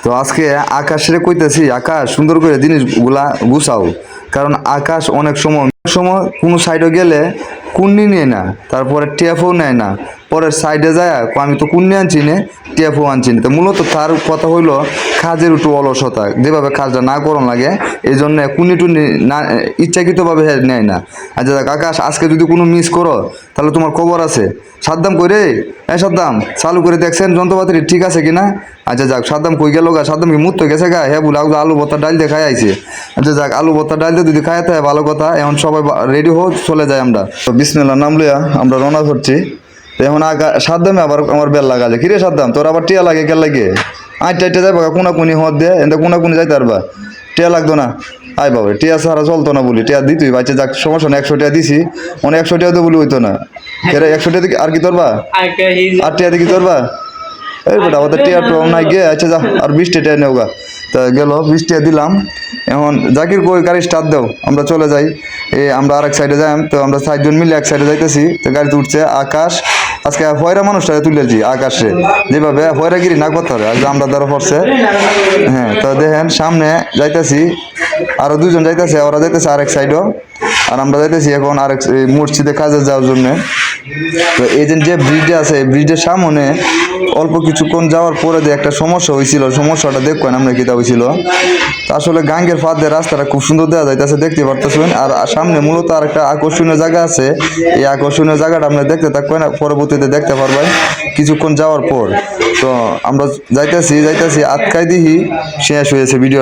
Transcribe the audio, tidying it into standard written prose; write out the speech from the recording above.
তো আজকে আকাশের কইতেছি, আকাশ সুন্দর করে জিনিসগুলা গুছাও, কারণ আকাশ অনেক সময় কোনো সাইডে গেলে কুন্নি নেয় না, তারপরে টেপও নেয় না, পরের সাইডে যায় আমি তো কুন্নি আনছি না, টেপও আনছি না। তো মূলত তার কথা হইলো কাজের একটু অলসতা, যেভাবে কাজটা না করন লাগে এই জন্য কুন্নি টুন্নি না ইচ্ছাকৃতভাবে নেয় না। আচ্ছা দেখ আকাশ, আজকে যদি কোনো মিস করো তাহলে তোমার খবর আছে। সাদ্দাম কই রে? সাদ্দাম চালু করে দেখছেন যন্ত্রপাতি ঠিক আছে কিনা? আচ্ছা যাক, সাদ্দাম কই গেল গা? সাদ্দাম কি মুত গেছে গা? হ্যাঁ বলে আলু ভর্তা ডাল দিয়ে খাই আইছে। আচ্ছা যাক, আলু ভর্তা ডাল দিয়ে যদি খাইতে হয় ভালো কথা। এখন সবাই রেডি হোক, চলে যায় আমরা। তো বিসমিল্লাহ নাম লইয়া আমরা রওনা ধরছি। এখন সাদ্দামে আবার আমার বেল লাগালে, কিরে সাদ্দাম তোর আবার টিয়া লাগে কেন লাগে? আইটা যাইবা কোনাকুনি হদ দে, এতে কোনাকুনি যাইতে পারবা, টিয়া লাগতো না। আয় বাবা, টিয়া ছাড়া চলতো না বলি, টিয়া দিতুই বাচ্চা যাক, সমস্যা না, 100 টাকা দিছি, 100 টাকা তো বলি হইতো না। 100 টাকা আর কি তোরবা? আর টিয়া দেখি তোরবা? এই বেটা ওদের টিয়া তো নাই গে। আচ্ছা যা, আর 20 টাকা নেও গা। তা গেল 20 টাকা দিলাম। এখন জাকির কই গাড়ি স্টার্ট দাও, আমরা চলে যাই। আমরা আরেক সাইডে যাই, তো আমরা 4 জন মিলে এক সাইডে যাইতেছি। তো গাড়িতে উঠছে আকাশ। আজকে হয়রা মানুষটাকে তুলেছি আকাশে, যেভাবে হয়রাগিরি না করতে হবে আজকে আমরা দ্বারা পড়ছে। হ্যাঁ, তো দেখেন সামনে যাইতেছি, আরো 2 জন যাইতেছে, ওরা যাইতেছে আরেক সাইডও, আর আমরা যাইতেছি এখন আরেক মসজিদে কাজে যাওয়ার জন্য। তো এই যে ব্রিজ আছে, এই ব্রিজের সামনে অল্প কিছুক্ষণ যাওয়ার পরে যে একটা সমস্যা হয়েছিল, সমস্যাটা দেখবেন আমরা কিতা হয়েছিল। আসলে গাঙ্গের ফাঁদে রাস্তাটা খুব সুন্দর দেওয়া যাইতেছে, দেখতে পারতেছেন। আর সামনে মূলত আর একটা আকর্ষণীয় জায়গা আছে, এই আকর্ষণীয় জায়গাটা আমরা দেখতে থাকবেন, পরবর্তীতে দেখতে পারবেন কিছুক্ষণ যাওয়ার পর। তো আমরা যাইতেছি আটকাই দিহি শেষ হয়েছে ভিডিও।